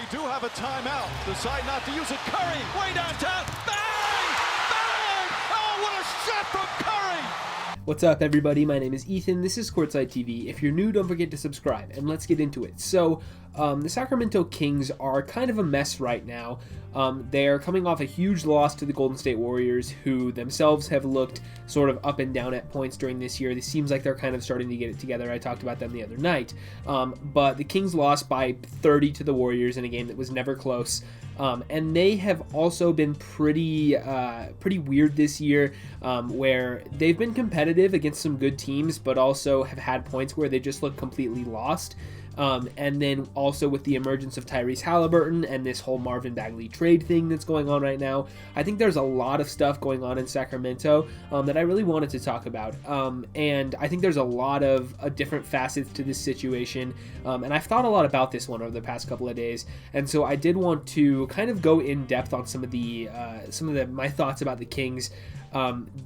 They do have a timeout. Decide not to use it. Curry, way downtown. Bang! Bang! Oh, what a shot from Curry! What's up, everybody? My name is Ethan. This is Courtside TV. If you're new, don't forget to subscribe, and let's get into it. So, the Sacramento Kings are kind of a mess right now. They are coming off a huge loss to the Golden State Warriors, who themselves have looked sort of up and down at points during this year. It seems like they're kind of starting to get it together. I talked about them the other night. But the Kings lost by 30 to the Warriors in a game that was never close. And they have also been pretty weird this year, where they've been competitive against some good teams, but also have had points where they just look completely lost. And then also with the emergence of Tyrese Halliburton and this whole Marvin Bagley trade thing that's going on right now, I think there's a lot of stuff going on in Sacramento that I really wanted to talk about. And I think there's a lot of different facets to this situation. And I've thought a lot about this one over the past couple of days. And so I did want to kind of go in depth on some of my thoughts about the Kings.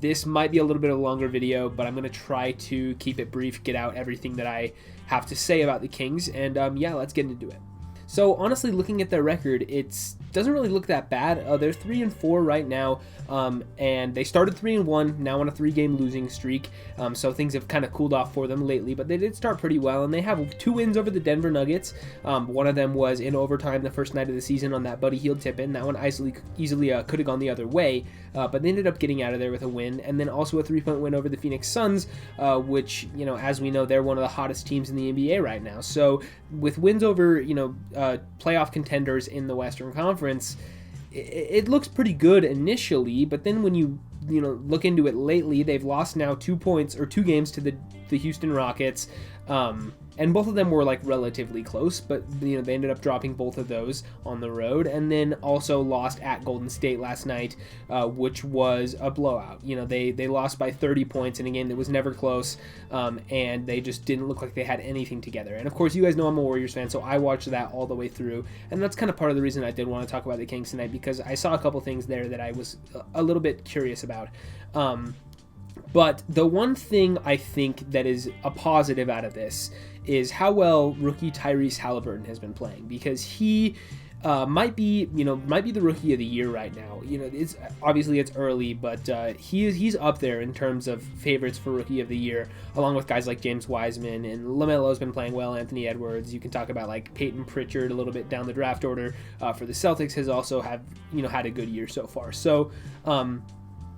This might be a little bit of a longer video, but I'm going to try to keep it brief, get out everything that I have to say about the Kings, and yeah, let's get into it. So honestly, looking at their record, it doesn't really look that bad. They're 3-4 right now, and they started 3-1, now on a 3-game losing streak. So things have kind of cooled off for them lately, but they did start pretty well, and they have 2 wins over the Denver Nuggets. One of them was in overtime the first night of the season on that Buddy Hield tip-in. That one easily could have gone the other way, but they ended up getting out of there with a win, and then also a 3-point win over the Phoenix Suns, which, you know, as we know, they're one of the hottest teams in the NBA right now. So with wins over, playoff contenders in the Western Conference, it looks pretty good initially, but then when you look into it lately, they've lost now 2 games to the Houston Rockets, and both of them were like relatively close, but they ended up dropping both of those on the road, and then also lost at Golden State last night, which was a blowout. They lost by 30 points in a game that was never close, and they just didn't look like they had anything together. And of course, you guys know I'm a Warriors fan, so I watched that all the way through, and that's kind of part of the reason I did want to talk about the Kings tonight, because I saw a couple things there that I was a little bit curious about. But the one thing I think that is a positive out of this is how well rookie Tyrese Halliburton has been playing, because he might be the rookie of the year right now. It's obviously it's early, but he's up there in terms of favorites for rookie of the year, along with guys like James Wiseman, and LaMelo's been playing well. Anthony Edwards. You can talk about like Peyton Pritchard a little bit down the draft order for the Celtics, has also had a good year so far. So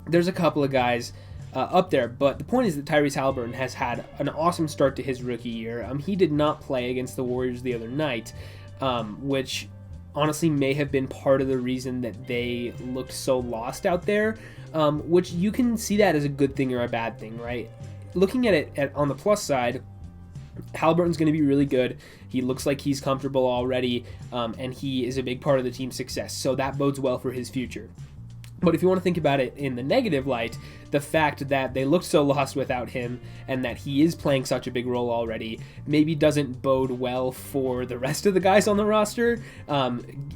there's a couple of guys up there, but the point is that Tyrese Halliburton has had an awesome start to his rookie year. He did not play against the Warriors the other night, which honestly may have been part of the reason that they looked so lost out there, which you can see that as a good thing or a bad thing, right? Looking at it on the plus side, Halliburton's going to be really good. He looks like he's comfortable already, and he is a big part of the team's success, so that bodes well for his future. But if you want to think about it in the negative light, the fact that they looked so lost without him and that he is playing such a big role already maybe doesn't bode well for the rest of the guys on the roster.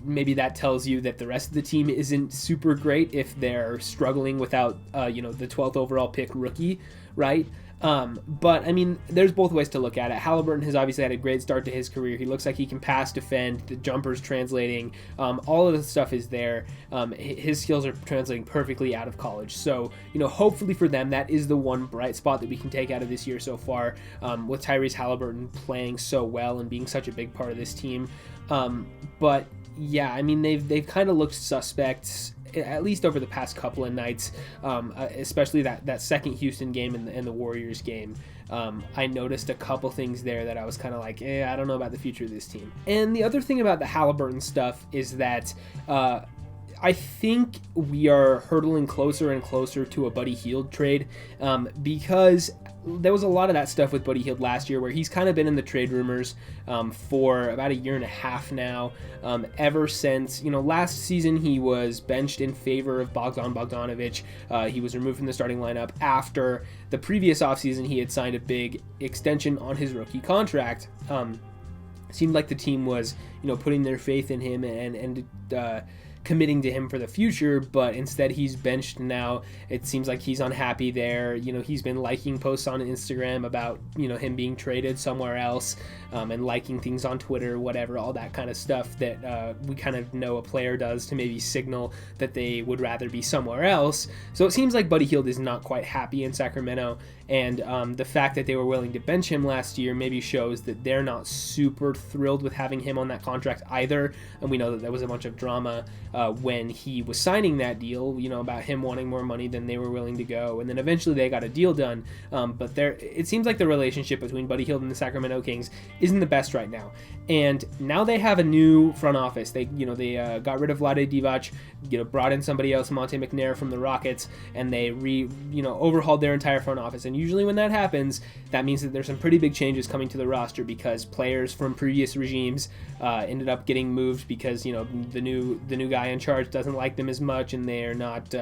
Maybe that tells you that the rest of the team isn't super great if they're struggling without, the 12th overall pick rookie, right? But I mean, there's both ways to look at it. Halliburton has obviously had a great start to his career. He looks like he can pass, defend, the jumper's translating, all of the stuff is there. His skills are translating perfectly out of college. So, hopefully for them, that is the one bright spot that we can take out of this year so far, with Tyrese Halliburton playing so well and being such a big part of this team. But yeah, I mean, they've kind of looked suspect, at least over the past couple of nights, especially that second Houston game and the Warriors game. I noticed a couple things there that I was kind of like, I don't know about the future of this team. And the other thing about the Halliburton stuff is that I think we are hurtling closer and closer to a Buddy Hield trade, because there was a lot of that stuff with Buddy Hield last year, where he's kind of been in the trade rumors for about a year and a half now, ever since, last season he was benched in favor of Bogdan Bogdanovic. He was removed from the starting lineup after the previous offseason he had signed a big extension on his rookie contract. Seemed like the team was, putting their faith in him and committing to him for the future, but instead he's benched now. It seems like he's unhappy there. He's been liking posts on Instagram about, him being traded somewhere else, and liking things on Twitter, whatever, all that kind of stuff that we kind of know a player does to maybe signal that they would rather be somewhere else. So it seems like Buddy Hield is not quite happy in Sacramento, and the fact that they were willing to bench him last year maybe shows that they're not super thrilled with having him on that contract either. And we know that there was a bunch of drama when he was signing that deal, about him wanting more money than they were willing to go, and then eventually they got a deal done. But it seems like the relationship between Buddy Hield and the Sacramento Kings isn't the best right now. And now they have a new front office. They got rid of Vlade Divac, brought in somebody else, Monte McNair from the Rockets, and they overhauled their entire front office. And usually when that happens, that means that there's some pretty big changes coming to the roster, because players from previous regimes ended up getting moved because the new guy in charge doesn't like them as much, and they're not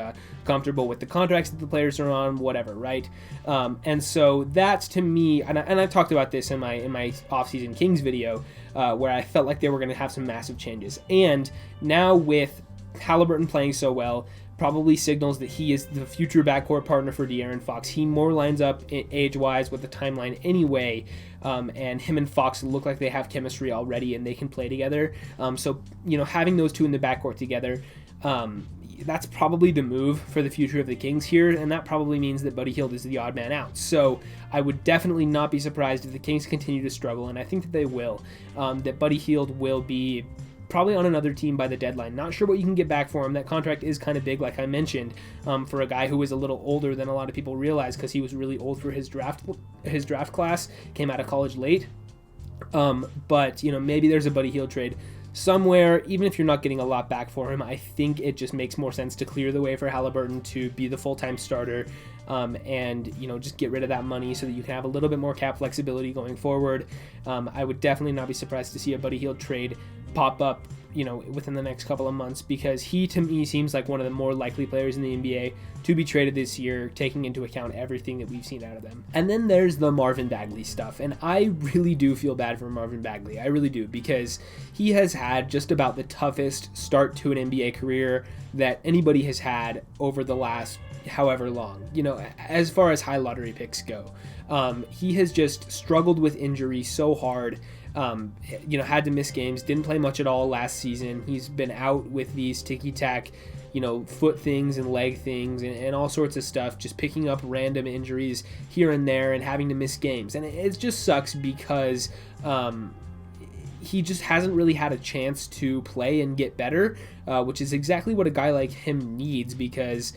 comfortable with the contracts that the players are on, whatever, right? And so that's, to me, and I talked about this in my offseason Kings video, where I felt like they were going to have some massive changes. And now with Halliburton playing so well, probably signals that he is the future backcourt partner for De'Aaron Fox. He more lines up age-wise with the timeline anyway, and him and Fox look like they have chemistry already and they can play together. So having those two in the backcourt together, that's probably the move for the future of the Kings here, and that probably means that Buddy Hield is the odd man out. So I would definitely not be surprised if the Kings continue to struggle, and I think that they will, that Buddy Hield will be probably on another team by the deadline. Not sure what you can get back for him. That contract is kind of big, like I mentioned, for a guy who is a little older than a lot of people realize, because he was really old for his draft class, came out of college late. But maybe there's a Buddy Hield trade somewhere. Even if you're not getting a lot back for him, I think it just makes more sense to clear the way for Halliburton to be the full-time starter, and just get rid of that money so that you can have a little bit more cap flexibility going forward. I would definitely not be surprised to see a Buddy Hield trade pop up within the next couple of months, because he, to me, seems like one of the more likely players in the NBA to be traded this year, taking into account everything that we've seen out of them. And then there's the Marvin Bagley stuff, and I really do feel bad for Marvin Bagley. I really do, because he has had just about the toughest start to an NBA career that anybody has had over the last however long, as far as high lottery picks go. He has just struggled with injury so hard. Had to miss games, didn't play much at all last season. He's been out with these ticky-tack, foot things and leg things and all sorts of stuff, just picking up random injuries here and there and having to miss games. And it just sucks, because he just hasn't really had a chance to play and get better, which is exactly what a guy like him needs, because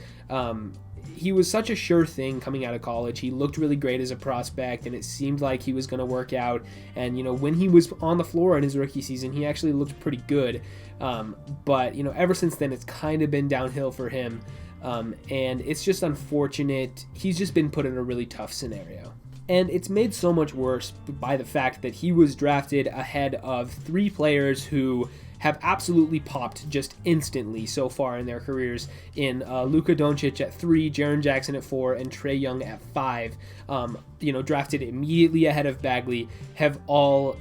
he was such a sure thing coming out of college. He looked really great as a prospect, and it seemed like he was going to work out. And, when he was on the floor in his rookie season, he actually looked pretty good. But, ever since then, it's kind of been downhill for him. And it's just unfortunate. He's just been put in a really tough scenario. And it's made so much worse by the fact that he was drafted ahead of three players who have absolutely popped just instantly so far in their careers, in Luka Doncic at 3, Jaren Jackson at 4, and Trae Young at 5. Drafted immediately ahead of Bagley, have all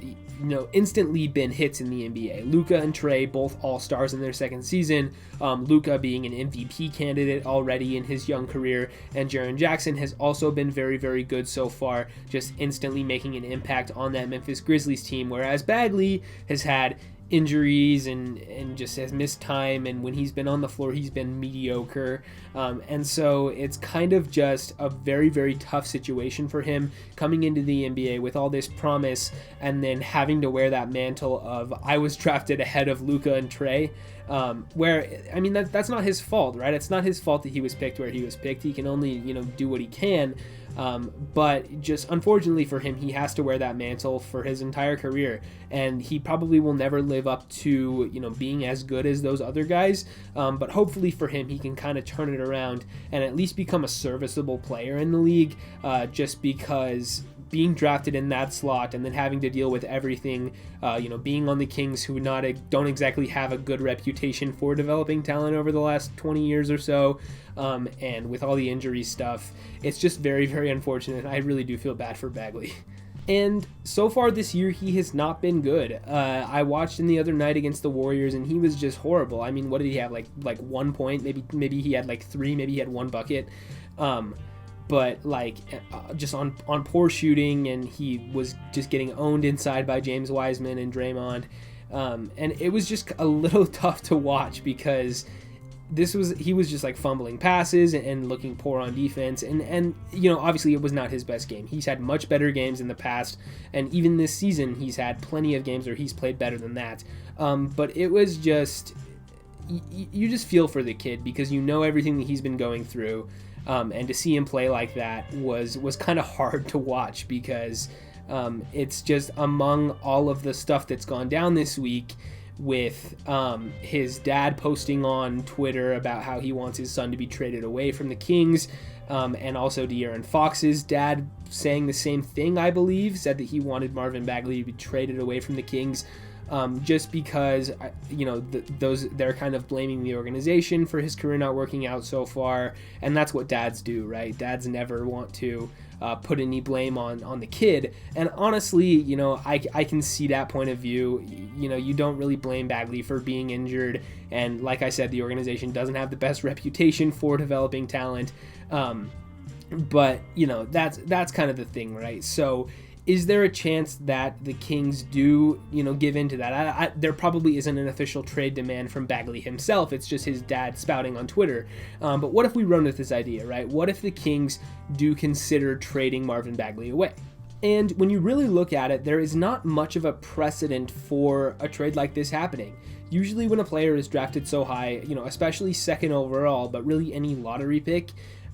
instantly been hits in the NBA. Luka and Trae, both all-stars in their second season. Luka being an MVP candidate already in his young career, and Jaren Jackson has also been very, very good so far, just instantly making an impact on that Memphis Grizzlies team, whereas Bagley has had injuries and just has missed time, and when he's been on the floor, he's been mediocre. And so it's kind of just a very, very tough situation for him coming into the NBA with all this promise, and then having to wear that mantle of, I was drafted ahead of Luka and Trae. Where, I mean, that's not his fault, right? It's not his fault that he was picked where he was picked. He can only, do what he can. But just unfortunately for him, he has to wear that mantle for his entire career, and he probably will never live up to, being as good as those other guys. But hopefully for him, he can kind of turn it around and at least become a serviceable player in the league, just because being drafted in that slot and then having to deal with everything, being on the Kings, who don't exactly have a good reputation for developing talent over the last 20 years or so, and with all the injury stuff, it's just very, very unfortunate. I really do feel bad for Bagley. And so far this year, he has not been good. I watched him the other night against the Warriors, and he was just horrible. I mean, what did he have? Like 1 point? Maybe he had like 3. Maybe he had 1 bucket. But like just on poor shooting, and he was just getting owned inside by James Wiseman and Draymond. And it was just a little tough to watch because he was just like fumbling passes and looking poor on defense, and obviously it was not his best game. He's had much better games in the past, and even this season he's had plenty of games where he's played better than that. But it was just you just feel for the kid because everything that he's been going through, and to see him play like that was kind of hard to watch because it's just among all of the stuff that's gone down this week, with his dad posting on Twitter about how he wants his son to be traded away from the Kings, and also De'Aaron Fox's dad saying the same thing, I believe, said that he wanted Marvin Bagley to be traded away from the Kings, just because they're kind of blaming the organization for his career not working out so far, and that's what dads do, right? Dads never want to put any blame on the kid, and honestly, I can see that point of view. You don't really blame Bagley for being injured, and like I said, the organization doesn't have the best reputation for developing talent, but that's kind of the thing, right? So is there a chance that the Kings do, give into that? There probably isn't an official trade demand from Bagley himself. It's just his dad spouting on Twitter. But what if we run with this idea, right? What if the Kings do consider trading Marvin Bagley away? And when you really look at it, there is not much of a precedent for a trade like this happening. Usually when a player is drafted so high, especially second overall, but really any lottery pick,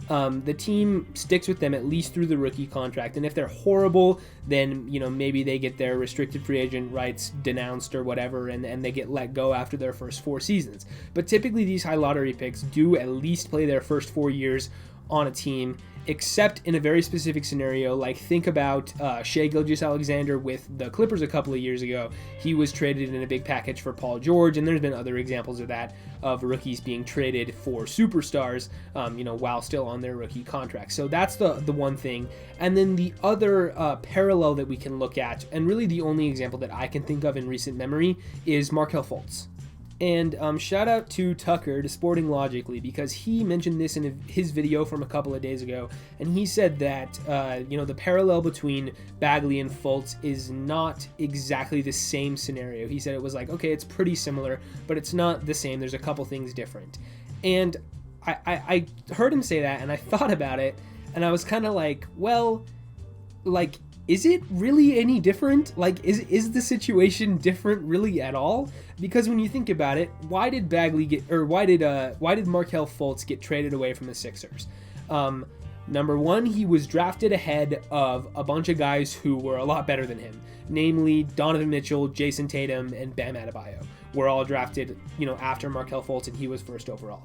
the team sticks with them at least through the rookie contract, and if they're horrible, then maybe they get their restricted free agent rights denounced or whatever, and they get let go after their first 4 seasons. But typically these high lottery picks do at least play their first 4 years on a team, except in a very specific scenario. Like think about Shai Gilgeous-Alexander with the Clippers a couple of years ago. He was traded in a big package for Paul George, and there's been other examples of that, of rookies being traded for superstars, while still on their rookie contract. So that's the one thing. And then the other parallel that we can look at, and really the only example that I can think of in recent memory, is Markelle Fultz. And shout out to Tucker, to Sporting Logically, because he mentioned this in his video from a couple of days ago, and he said that the parallel between Bagley and Fultz is not exactly the same scenario. He said it was like, okay, it's pretty similar, but it's not the same. There's a couple things different. And I heard him say that, and I thought about it, and I was kind of like, well, like, is it really any different? Like, is the situation different really at all? Because when you think about it, why did Markelle Fultz get traded away from the Sixers? Number one, he was drafted ahead of a bunch of guys who were a lot better than him, namely Donovan Mitchell, Jason Tatum, and Bam Adebayo. Were all drafted, after Markelle Fultz, and he was first overall.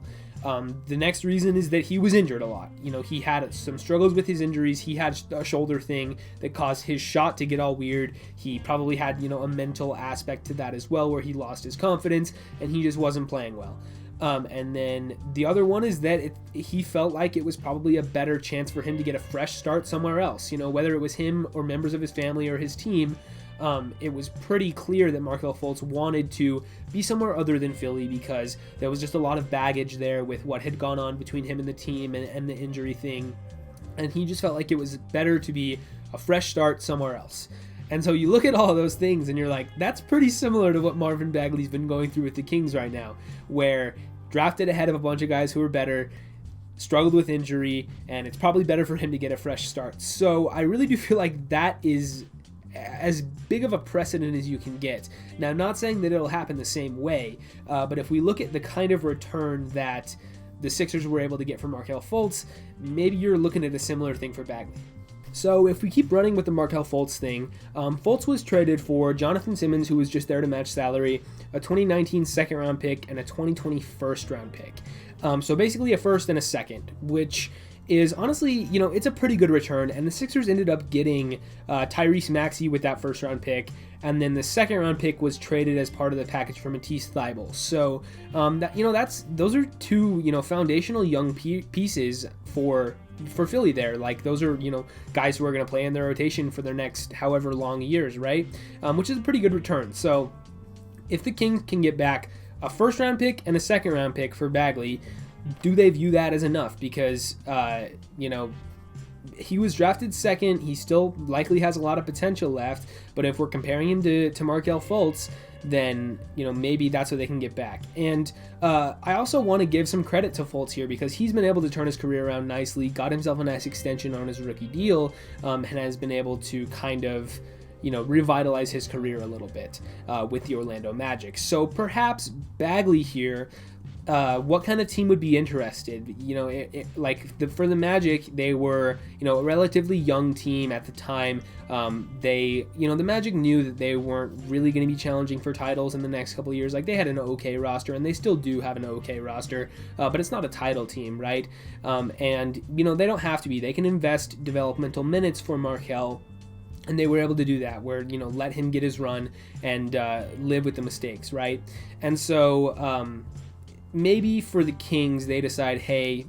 The next reason is that he was injured a lot. He had some struggles with his injuries. He had a shoulder thing that caused his shot to get all weird. He probably had, a mental aspect to that as well, where he lost his confidence and he just wasn't playing well. And then the other one is that he felt like it was probably a better chance for him to get a fresh start somewhere else. Whether it was him or members of his family or his team, it was pretty clear that Markelle Fultz wanted to be somewhere other than Philly because there was just a lot of baggage there with what had gone on between him and the team and the injury thing. And he just felt like it was better to be a fresh start somewhere else. And so you look at all of those things and you're like, that's pretty similar to what Marvin Bagley's been going through with the Kings right now, where drafted ahead of a bunch of guys who are better, struggled with injury, and it's probably better for him to get a fresh start. So I really do feel like that is as big of a precedent as you can get. Now, I'm not saying that it'll happen the same way, but if we look at the kind of return that the Sixers were able to get from Markelle Fultz, maybe you're looking at a similar thing for Bagley. So if we keep running with the Markelle Fultz thing, Fultz was traded for Jonathan Simmons, who was just there to match salary, a 2019 second-round pick, and a 2020 first-round pick. So basically a first and a second, which is honestly, it's a pretty good return, and the Sixers ended up getting Tyrese Maxey with that first-round pick, and then the second-round pick was traded as part of the package for Matisse Thybulle. So, those are two, foundational young pieces for for Philly there. Like, those are, guys who are going to play in their rotation for their next however long years, right? Which is a pretty good return. So if the Kings can get back a first-round pick and a second-round pick for Bagley, do they view that as enough? Because, he was drafted second. He still likely has a lot of potential left. But if we're comparing him to Markelle Fultz, then, maybe that's what they can get back. And I also want to give some credit to Fultz here, because he's been able to turn his career around nicely, got himself a nice extension on his rookie deal, and has been able to kind of, revitalize his career a little bit with the Orlando Magic. So perhaps Bagley here, what kind of team would be interested? For the Magic, they were, a relatively young team at the time. The Magic knew that they weren't really going to be challenging for titles in the next couple of years. Like, they had an okay roster, and they still do have an okay roster, but it's not a title team, right? And they don't have to be. They can invest developmental minutes for Markelle. And they were able to do that, where, let him get his run and live with the mistakes, right? And so maybe for the Kings, they decide, hey,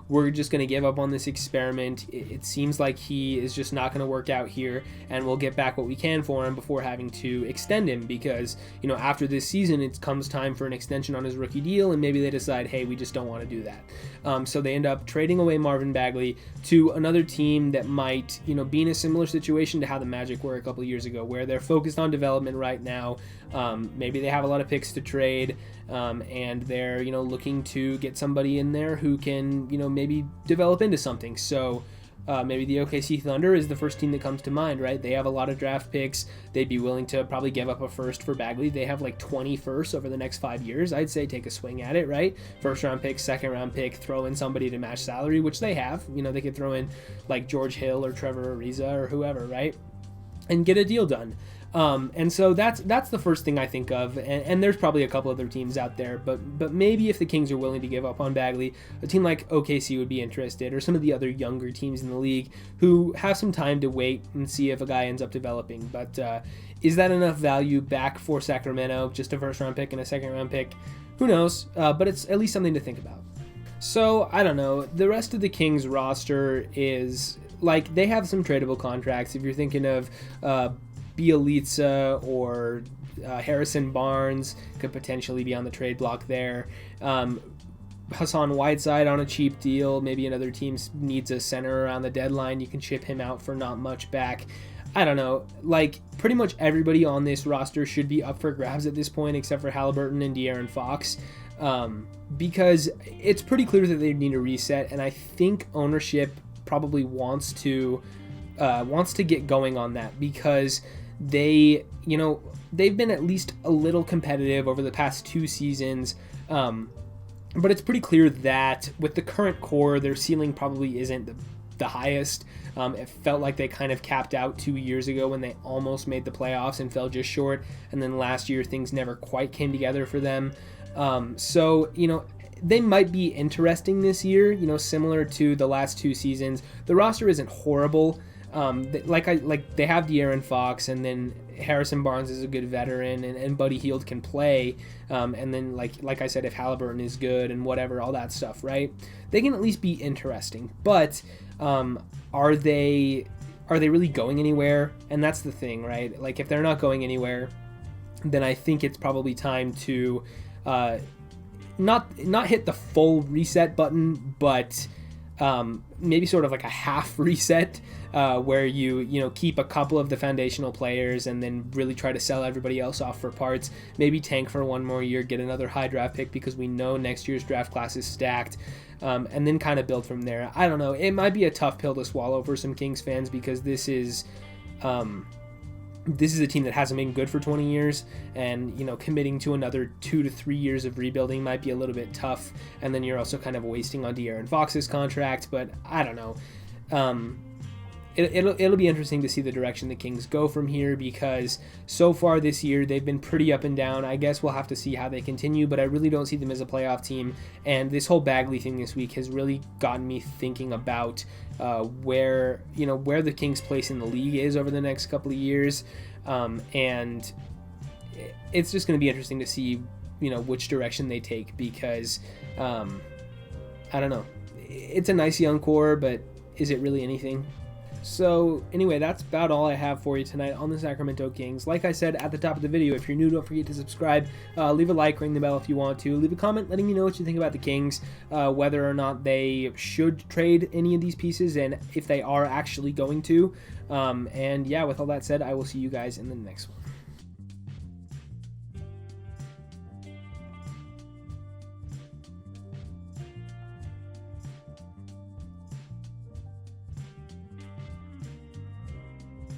we're just going to give up on this experiment. It seems like he is just not going to work out here, and we'll get back what we can for him before having to extend him, because, after this season, it comes time for an extension on his rookie deal, and maybe they decide, hey, we just don't want to do that. So they end up trading away Marvin Bagley to another team that might, be in a similar situation to how the Magic were a couple of years ago, where they're focused on development right now. Maybe they have a lot of picks to trade, and they're, looking to get somebody in there who can, maybe develop into something. So maybe the OKC Thunder is the first team that comes to mind, right? They have a lot of draft picks. They'd be willing to probably give up a first for Bagley. They have like 20 firsts over the next 5 years. I'd say take a swing at it, right? First round pick, second round pick, throw in somebody to match salary, which they have. They could throw in like George Hill or Trevor Ariza or whoever, right? And get a deal done. And so that's the first thing I think of, and there's probably a couple other teams out there, but maybe if the Kings are willing to give up on Bagley, a team like OKC would be interested, or some of the other younger teams in the league who have some time to wait and see if a guy ends up developing. But is that enough value back for Sacramento? Just a first round pick and a second round pick? Who knows? But it's at least something to think about. So I don't know. The rest of the Kings roster is like, they have some tradable contracts. If you're thinking of Bjelica or Harrison Barnes, could potentially be on the trade block there. Hassan Whiteside on a cheap deal. Maybe another team needs a center around the deadline. You can ship him out for not much back. I don't know. Like, pretty much everybody on this roster should be up for grabs at this point, except for Halliburton and De'Aaron Fox, because it's pretty clear that they need a reset, and I think ownership probably wants to get going on that, because they've been at least a little competitive over the past 2 seasons, but it's pretty clear that with the current core, their ceiling probably isn't the highest. It felt like they kind of capped out 2 years ago when they almost made the playoffs and fell just short, and then last year things never quite came together for them. So they might be interesting this year, similar to the last 2 seasons. The roster isn't horrible. They have De'Aaron Fox, and then Harrison Barnes is a good veteran, and Buddy Hield can play, and then like I said, if Halliburton is good and whatever, all that stuff, right? They can at least be interesting, but are they really going anywhere? And that's the thing, right? Like, if they're not going anywhere, then I think it's probably time to not hit the full reset button, but maybe sort of like a half reset, where you keep a couple of the foundational players and then really try to sell everybody else off for parts. Maybe tank for one more year, get another high draft pick because we know next year's draft class is stacked, and then kind of build from there. I don't know. It might be a tough pill to swallow for some Kings fans, because this is a team that hasn't been good for 20 years, and committing to another 2 to 3 years of rebuilding might be a little bit tough, and then you're also kind of wasting on De'Aaron Fox's contract. But I don't know. It'll be interesting to see the direction the Kings go from here, because so far this year they've been pretty up and down. I guess we'll have to see how they continue, but I really don't see them as a playoff team. And this whole Bagley thing this week has really gotten me thinking about where the Kings' place in the league is over the next couple of years, and it's just going to be interesting to see which direction they take, because I don't know. it's a nice young core, but is it really anything? So anyway, that's about all I have for you tonight on the Sacramento Kings. Like I said at the top of the video, if you're new, don't forget to subscribe, leave a like, ring the bell if you want to, leave a comment letting me know what you think about the Kings, whether or not they should trade any of these pieces, and if they are actually going to. And yeah, with all that said, I will see you guys in the next one.